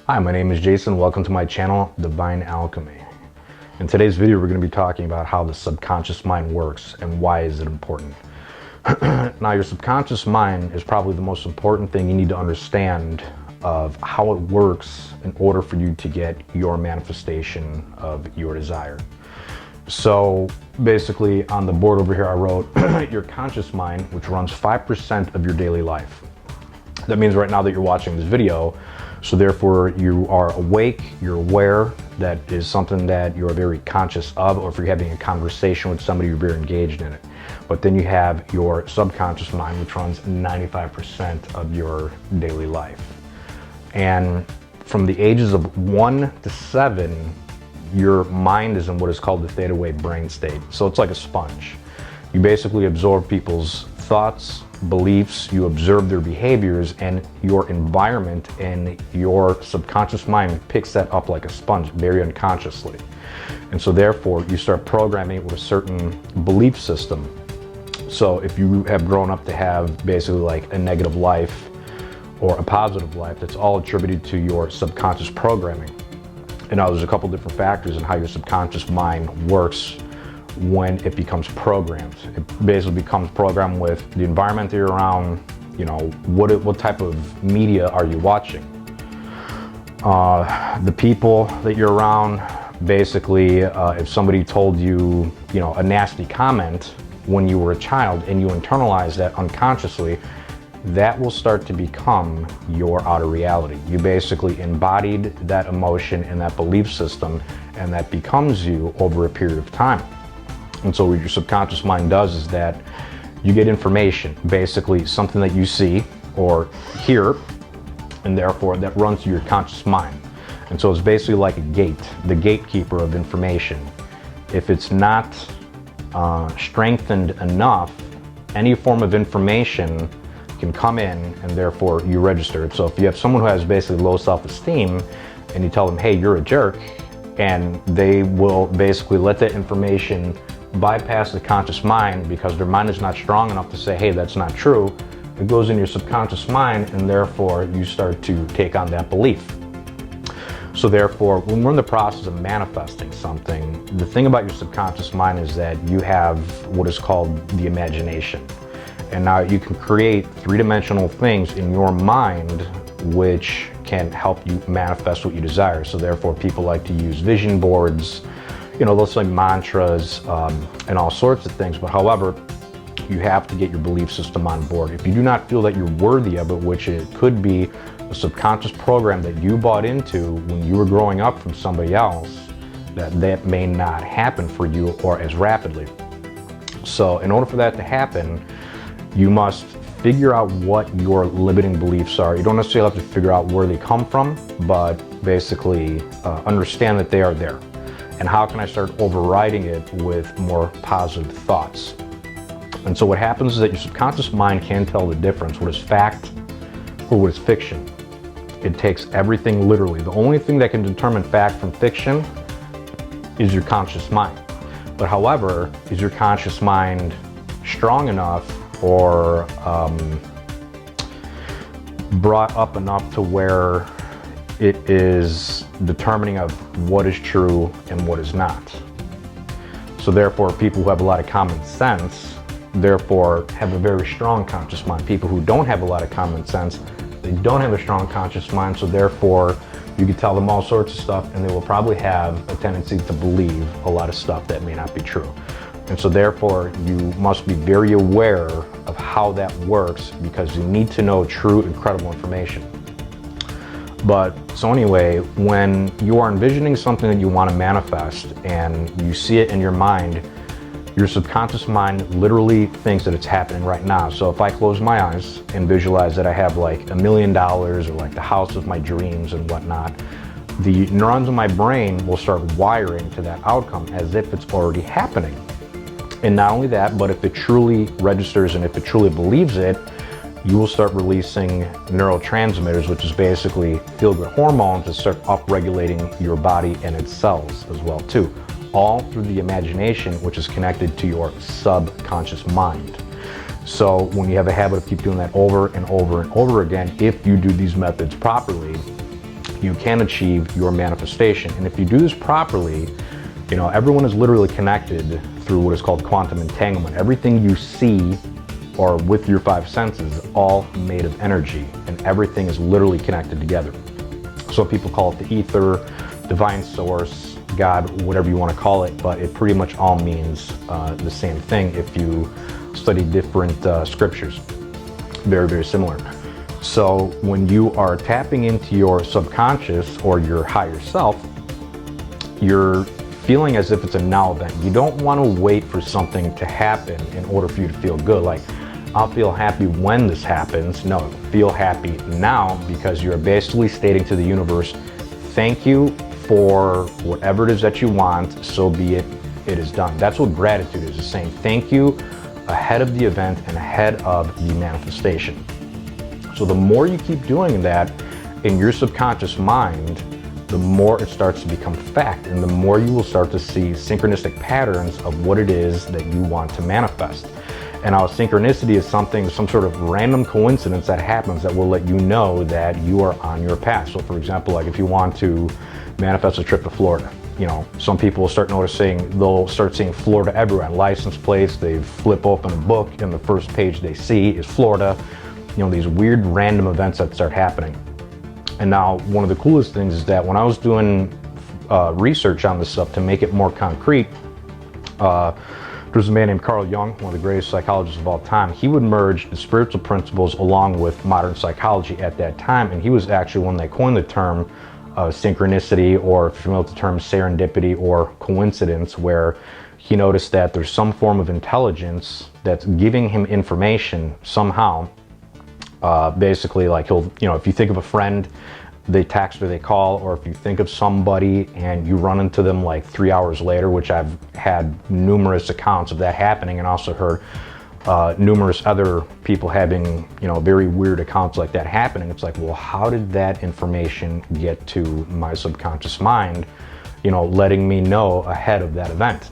Hi, my name is Jason. Welcome to my channel, Divine Alchemy. In today's video, we're going to be talking about how the subconscious mind works and why is it important. Now, your subconscious mind is probably the most important thing you need to understand of how it works in order for you to get your manifestation of your desire. So basically on the board over here, I wrote your conscious mind, which runs 5% of your daily life. That means right now that you're watching this video, so therefore you are awake, you're aware, that is something that you're very conscious of, or if you're having a conversation with somebody, you're very engaged in it. But then you have your subconscious mind, which runs 95% of your daily life. And from the ages of 1 to 7, your mind is in what is called the theta wave brain state. So it's like a sponge. You basically absorb people's thoughts, beliefs, you observe their behaviors, and your environment and your subconscious mind picks that up like a sponge, very unconsciously. And so therefore you start programming it with a certain belief system. So if you have grown up to have basically like a negative life or a positive life, that's all attributed to your subconscious programming. And now there's a couple different factors in how your subconscious mind works when it becomes programmed. It basically becomes programmed with the environment that you're around, you know, what type of media are you watching? The people that you're around, basically, if somebody told you, you know, a nasty comment when you were a child and you internalize that unconsciously, that will start to become your outer reality. You basically embodied that emotion and that belief system, and that becomes you over a period of time. And so what your subconscious mind does is that you get information, basically something that you see or hear, and therefore that runs through your conscious mind. And so it's basically like a gate, the gatekeeper of information. If it's not strengthened enough, any form of information can come in and therefore you register it. So if you have someone who has basically low self-esteem and you tell them, hey, you're a jerk, and they will basically let that information bypass the conscious mind because their mind is not strong enough to say, hey, that's not true. It goes in your subconscious mind, and therefore you start to take on that belief. So therefore, when we're in the process of manifesting something, the thing about your subconscious mind is that you have what is called the imagination. And now you can create three-dimensional things in your mind which can help you manifest what you desire. So therefore, people like to use vision boards, you know, they'll say mantras and all sorts of things. But however, you have to get your belief system on board. If you do not feel that you're worthy of it, which it could be a subconscious program that you bought into when you were growing up from somebody else, that may not happen for you or as rapidly. So in order for that to happen, you must figure out what your limiting beliefs are. You don't necessarily have to figure out where they come from, but basically understand that they are there. And how can I start overriding it with more positive thoughts? And so what happens is that your subconscious mind can tell the difference, what is fact or what is fiction. It takes everything literally. The only thing that can determine fact from fiction is your conscious mind. But however, is your conscious mind strong enough or brought up enough to where it is determining of what is true and what is not? So therefore, people who have a lot of common sense, therefore have a very strong conscious mind. People who don't have a lot of common sense, they don't have a strong conscious mind, so therefore you can tell them all sorts of stuff and they will probably have a tendency to believe a lot of stuff that may not be true. And so therefore you must be very aware of how that works, because you need to know true and credible information. But so anyway, when you are envisioning something that you want to manifest and you see it in your mind, your subconscious mind literally thinks that it's happening right now. So if I close my eyes and visualize that I have like $1 million or like the house of my dreams and whatnot, the neurons in my brain will start wiring to that outcome as if it's already happening. And not only that, but if it truly registers and if it truly believes it, you will start releasing neurotransmitters, which is basically feel-good hormones that start upregulating your body and its cells as well too. All through the imagination, which is connected to your subconscious mind. So when you have a habit of keep doing that over and over and over again, if you do these methods properly, you can achieve your manifestation. And if you do this properly, you know, everyone is literally connected through what is called quantum entanglement. Everything you see or with your five senses is all made of energy, and everything is literally connected together. So people call it the ether, divine source, God, whatever you want to call it, but it pretty much all means the same thing if you study different scriptures. Very, very similar. So when you are tapping into your subconscious or your higher self, you're feeling as if it's a now event. You don't want to wait for something to happen in order for you to feel good. Like, I'll feel happy when this happens. No, feel happy now, because you're basically stating to the universe, thank you for whatever it is that you want, so be it, it is done. That's what gratitude is saying thank you ahead of the event and ahead of the manifestation. So the more you keep doing that in your subconscious mind, the more it starts to become fact, and the more you will start to see synchronistic patterns of what it is that you want to manifest. And our synchronicity is something, some sort of random coincidence that happens that will let you know that you are on your path. So for example, like if you want to manifest a trip to Florida, you know, some people will start noticing, they'll start seeing Florida everywhere. License plates, they flip open a book and the first page they see is Florida. You know, these weird random events that start happening. And now one of the coolest things is that when I was doing research on this stuff to make it more concrete, there's a man named Carl Jung, one of the greatest psychologists of all time. He would merge the spiritual principles along with modern psychology at that time, and he was actually one that coined the term synchronicity, or if you're familiar with the term serendipity or coincidence, where he noticed that there's some form of intelligence that's giving him information somehow. Basically, like he'll, you know, if you think of a friend, they text or they call, or if you think of somebody and you run into them like 3 hours later, which I've had numerous accounts of that happening, and also heard numerous other people having, you know, very weird accounts like that happening. It's like, well, how did that information get to my subconscious mind, you know, letting me know ahead of that event?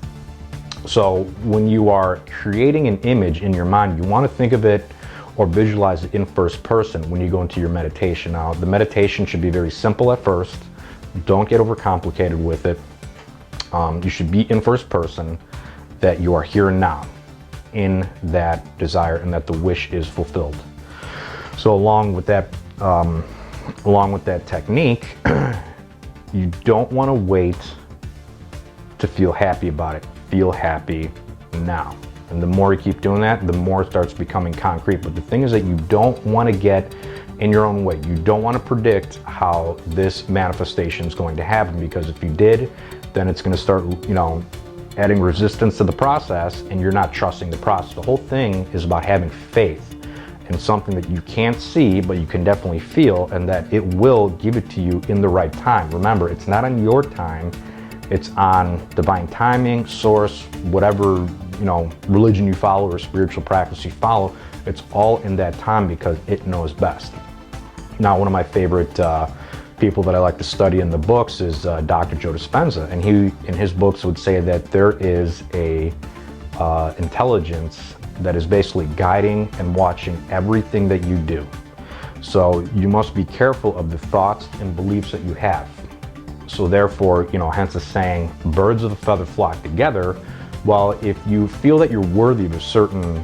So when you are creating an image in your mind, you want to think of it or visualize it in first person when you go into your meditation. Now, the meditation should be very simple at first. Don't get overcomplicated with it. You should be in first person, that you are here and now in that desire and that the wish is fulfilled. So along with that technique, you don't want to wait to feel happy about it. Feel happy now. And the more you keep doing that, the more it starts becoming concrete. But the thing is that you don't want to get in your own way. You don't want to predict how this manifestation is going to happen, because if you did, then it's going to start, you know, adding resistance to the process, and you're not trusting the process. The whole thing is about having faith in something that you can't see, but you can definitely feel, and that it will give it to you in the right time. Remember, it's not on your time. It's on divine timing, source, whatever, you know, religion you follow or spiritual practice you follow. It's all in that time, because it knows best. Now, one of my favorite people that I like to study in the books is Dr. Joe Dispenza, and he, in his books, would say that there is a intelligence that is basically guiding and watching everything that you do. So you must be careful of the thoughts and beliefs that you have. So therefore, you know, hence the saying, birds of a feather flock together. Well, if you feel that you're worthy of a certain,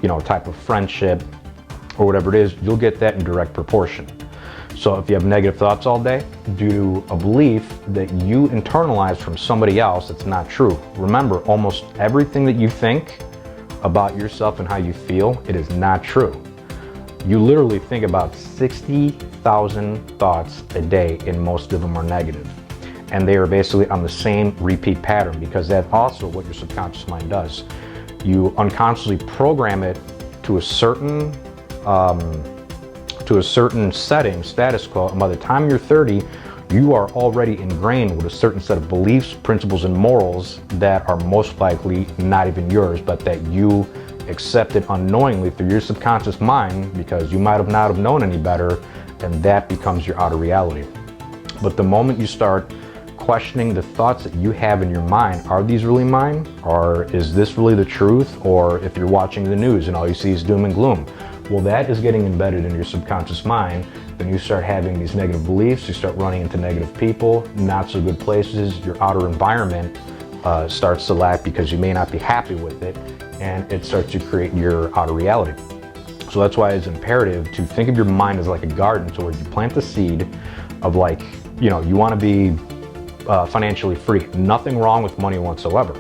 you know, type of friendship or whatever it is, you'll get that in direct proportion. So if you have negative thoughts all day due to a belief that you internalize from somebody else that's not true, remember, almost everything that you think about yourself and how you feel, it is not true. You literally think about 60,000 thoughts a day, and most of them are negative. And they are basically on the same repeat pattern, because that's also what your subconscious mind does. You unconsciously program it to a certain setting, status quo, and by the time you're 30, you are already ingrained with a certain set of beliefs, principles, and morals that are most likely not even yours, but that you accepted unknowingly through your subconscious mind, because you might have not have known any better, and that becomes your outer reality. But the moment you start questioning the thoughts that you have in your mind, are these really mine? Or is this really the truth? Or if you're watching the news and all you see is doom and gloom, Well, that is getting embedded in your subconscious mind. Then you start having these negative beliefs, you start running into negative people, not so good places, your outer environment starts to lack because you may not be happy with it, and it starts to create your outer reality. So that's why it's imperative to think of your mind as like a garden, to where you plant the seed of, like, you know, you want to be financially free. Nothing wrong with money whatsoever.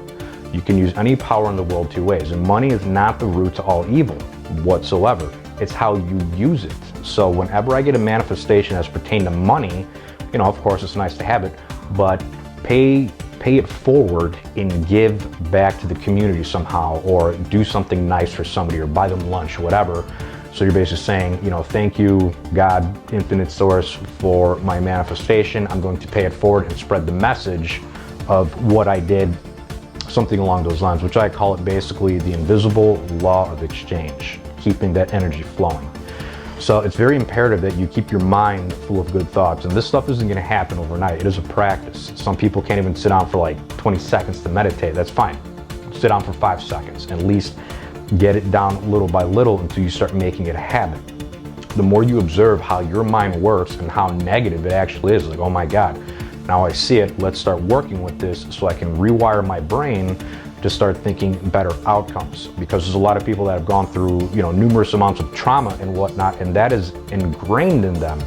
You can use any power in the world two ways, and money is not the root to all evil whatsoever. It's how you use it. So whenever I get a manifestation as pertain to money, you know, of course it's nice to have it, but pay it forward and give back to the community somehow, or do something nice for somebody, or buy them lunch, whatever. So you're basically saying, you know, thank you, God, infinite source, for my manifestation. I'm going to pay it forward and spread the message of what I did, something along those lines, which I call it basically the invisible law of exchange, keeping that energy flowing. So it's very imperative that you keep your mind full of good thoughts, and this stuff isn't going to happen overnight. It is a practice. Some people can't even sit down for like 20 seconds to meditate. That's fine. Sit down for 5 seconds. At least get it down little by little until you start making it a habit. The more you observe how your mind works and how negative it actually is, like, oh my God, now I see it, let's start working with this so I can rewire my brain to start thinking better outcomes. Because there's a lot of people that have gone through, you know, numerous amounts of trauma and whatnot, and that is ingrained in them.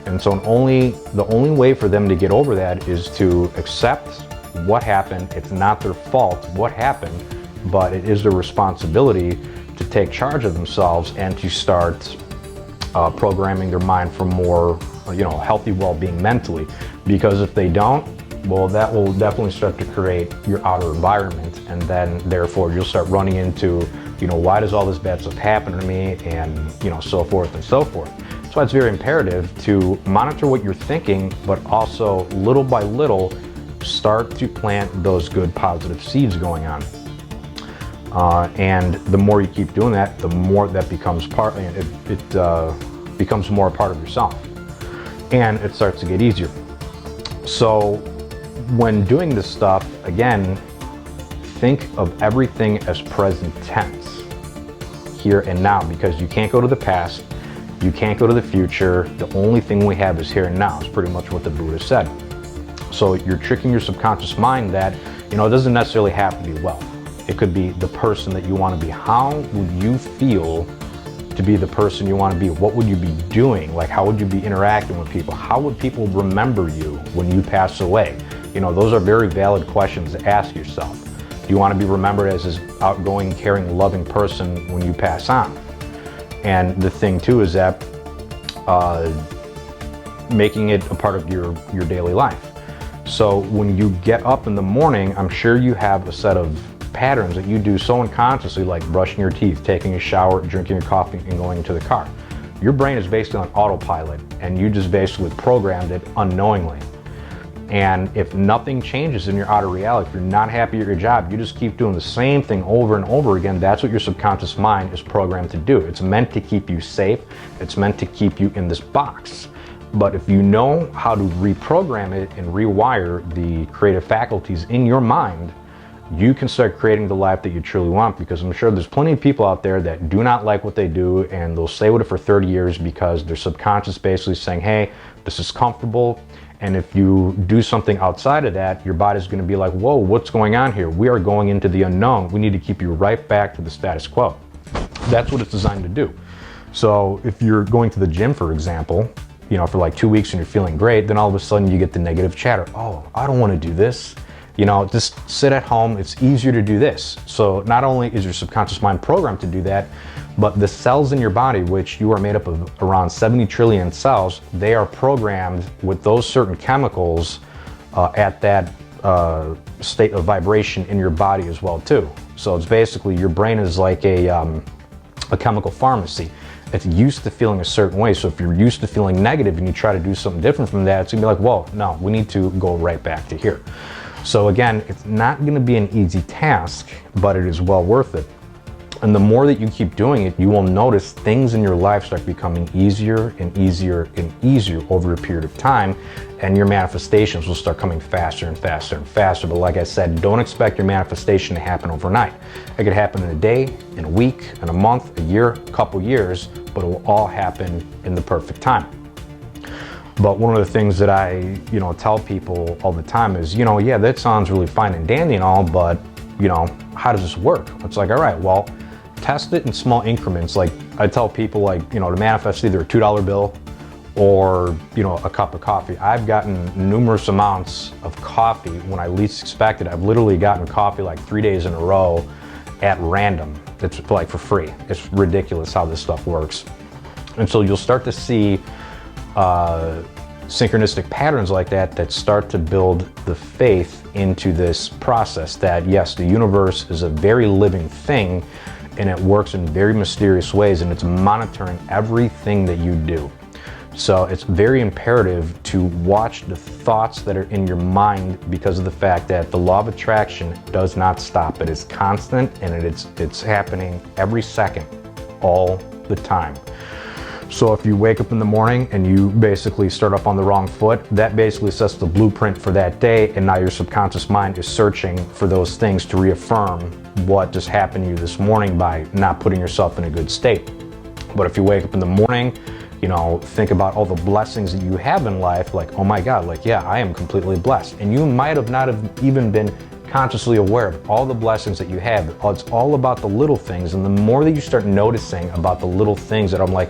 And so the only way for them to get over that is to accept what happened. It's not their fault what happened, but it is their responsibility to take charge of themselves and to start programming their mind for more, you know, healthy well-being mentally. Because if they don't, well, that will definitely start to create your outer environment, and then therefore you'll start running into, you know, why does all this bad stuff happen to me, and, you know, so forth and so forth. That's why it's very imperative to monitor what you're thinking, but also little by little start to plant those good positive seeds going on. And the more you keep doing that, the more that becomes it becomes more a part of yourself, and it starts to get easier. So when doing this stuff, again, think of everything as present tense, here and now, because you can't go to the past, you can't go to the future. The only thing we have is here and now, is pretty much what the Buddha said. So you're tricking your subconscious mind that, you know, it doesn't necessarily have to be wealth. It could be the person that you want to be. How would you feel to be the person you want to be? What would you be doing? Like, how would you be interacting with people? How would people remember you when you pass away? You know, those are very valid questions to ask yourself. Do you want to be remembered as this outgoing, caring, loving person when you pass on? And the thing too is that making it a part of your daily life. So when you get up in the morning, I'm sure you have a set of patterns that you do so unconsciously, like brushing your teeth, taking a shower, drinking your coffee, and going into the car. Your brain is basically on autopilot, and you just basically programmed it unknowingly. And if nothing changes in your outer reality, if you're not happy at your job, you just keep doing the same thing over and over again. That's what your subconscious mind is programmed to do. It's meant to keep you safe. It's meant to keep you in this box. But if you know how to reprogram it and rewire the creative faculties in your mind, you can start creating the life that you truly want. Because I'm sure there's plenty of people out there that do not like what they do, and they'll stay with it for 30 years because their subconscious basically saying, hey, this is comfortable. And if you do something outside of that, your body's going to be like, whoa, what's going on here? We are going into the unknown. We need to keep you right back to the status quo. That's what it's designed to do. So if you're going to the gym, for example, you know, for like 2 weeks and you're feeling great, then all of a sudden you get the negative chatter. Oh, I don't want to do this. You know, just sit at home. It's easier to do this. So not only is your subconscious mind programmed to do that, but the cells in your body, which you are made up of around 70 trillion cells, they are programmed with those certain chemicals at that state of vibration in your body as well too. So it's basically, your brain is like a chemical pharmacy. It's used to feeling a certain way. So if you're used to feeling negative and you try to do something different from that, it's gonna be like, whoa, no, we need to go right back to here. So again, it's not gonna be an easy task, but it is well worth it. And the more that you keep doing it, you will notice things in your life start becoming easier and easier and easier over a period of time, and your manifestations will start coming faster and faster and faster. But like I said, don't expect your manifestation to happen overnight. It could happen in a day, in a week, in a month, a year, a couple years, but it will all happen in the perfect time. But one of the things that I, tell people all the time is, yeah, that sounds really fine and dandy and all, but, how does this work? It's like, all right, well, test it in small increments. Like I tell people, to manifest either a $2 bill or, a cup of coffee. I've gotten numerous amounts of coffee when I least expected. I've literally gotten coffee like 3 days in a row at random. It's like for free. It's ridiculous how this stuff works. And so you'll start to see synchronistic patterns like that start to build the faith into this process that yes, the universe is a very living thing and it works in very mysterious ways, and it's monitoring everything that you do. So it's very imperative to watch the thoughts that are in your mind, because of the fact that the law of attraction does not stop. It is constant, and it's happening every second, all the time. So if you wake up in the morning and you basically start off on the wrong foot, that basically sets the blueprint for that day, and now your subconscious mind is searching for those things to reaffirm what just happened to you this morning by not putting yourself in a good state. But if you wake up in the morning, think about all the blessings that you have in life, like, oh my God, like, yeah, I am completely blessed. And you might have not have even been consciously aware of all the blessings that you have. It's all about the little things. And the more that you start noticing about the little things that I'm like,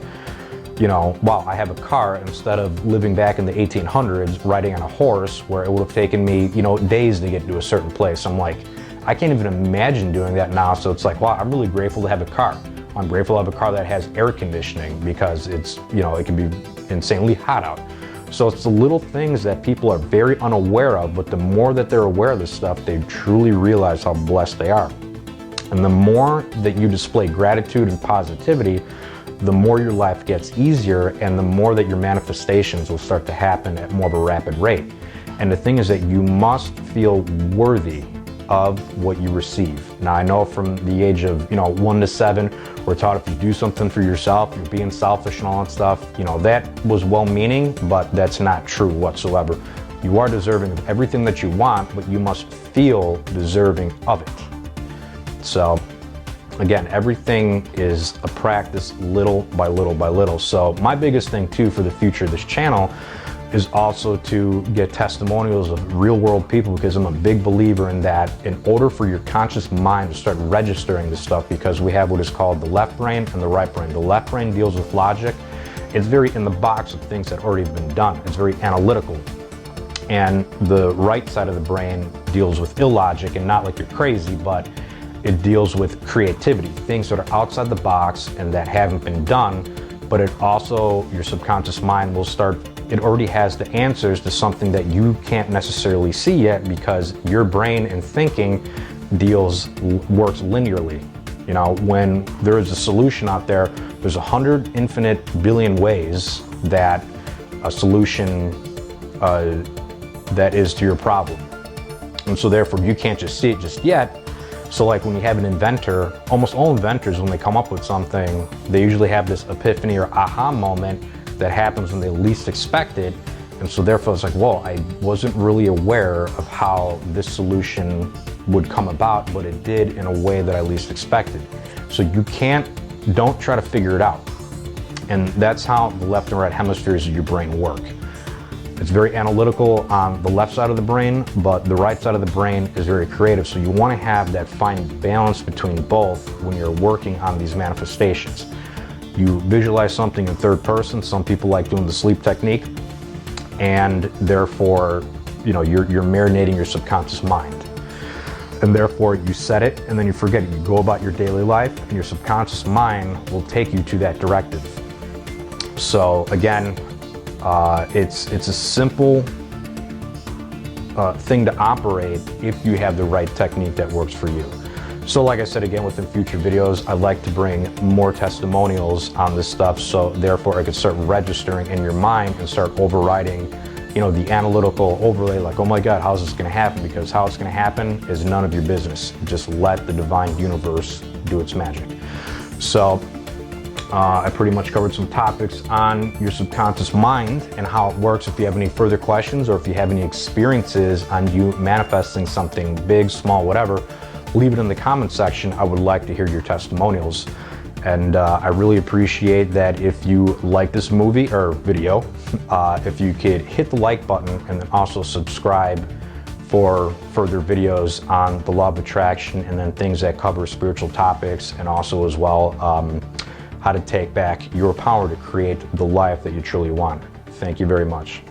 wow, I have a car instead of living back in the 1800s riding on a horse where it would have taken me, days to get to a certain place. I'm like, I can't even imagine doing that now. So it's like, wow, I'm really grateful to have a car. I'm grateful to have a car that has air conditioning because it's, it can be insanely hot out. So it's the little things that people are very unaware of, but the more that they're aware of this stuff, they truly realize how blessed they are. And the more that you display gratitude and positivity, the more your life gets easier, and the more that your manifestations will start to happen at more of a rapid rate. And the thing is that you must feel worthy of what you receive. Now, I know from the age of 1 to 7, we're taught if you do something for yourself, you're being selfish and all that stuff. That was well-meaning, but that's not true whatsoever. You are deserving of everything that you want, but you must feel deserving of it. So again, everything is a practice little by little by little. So my biggest thing too for the future of this channel is also to get testimonials of real world people, because I'm a big believer in that in order for your conscious mind to start registering this stuff, because we have what is called the left brain and the right brain. The left brain deals with logic. It's very in the box of things that already been done. It's very analytical. And the right side of the brain deals with illogic, and not like you're crazy, but it deals with creativity, things that are outside the box and that haven't been done. But it also, your subconscious mind will start, it already has the answers to something that you can't necessarily see yet, because your brain and thinking works linearly. When there is a solution out there, there's 100 infinite billion ways that a solution that is to your problem. And so therefore you can't just see it just yet. So like when you have an inventor, almost all inventors, when they come up with something, they usually have this epiphany or aha moment that happens when they least expect it. And so therefore it's like, whoa, I wasn't really aware of how this solution would come about, but it did in a way that I least expected. So don't try to figure it out. And that's how the left and right hemispheres of your brain work. It's very analytical on the left side of the brain, but the right side of the brain is very creative. So you want to have that fine balance between both when you're working on these manifestations. You visualize something in third person. Some people like doing the sleep technique, and therefore, you're marinating your subconscious mind. And therefore you set it and then you forget it. You go about your daily life and your subconscious mind will take you to that directive. So again, it's a simple thing to operate if you have the right technique that works for you. So like I said, again, within future videos, I'd like to bring more testimonials on this stuff, so therefore I could start registering in your mind and start overriding, the analytical overlay, like, oh my God, how's this gonna happen? Because how it's gonna happen is none of your business. Just let the divine universe do its magic. So I pretty much covered some topics on your subconscious mind and how it works. If you have any further questions or if you have any experiences on you manifesting something big, small, whatever, leave it in the comment section. I would like to hear your testimonials. And I really appreciate that if you like this movie or video, if you could hit the like button and then also subscribe for further videos on the law of attraction and then things that cover spiritual topics, and also as well how to take back your power to create the life that you truly want. Thank you very much.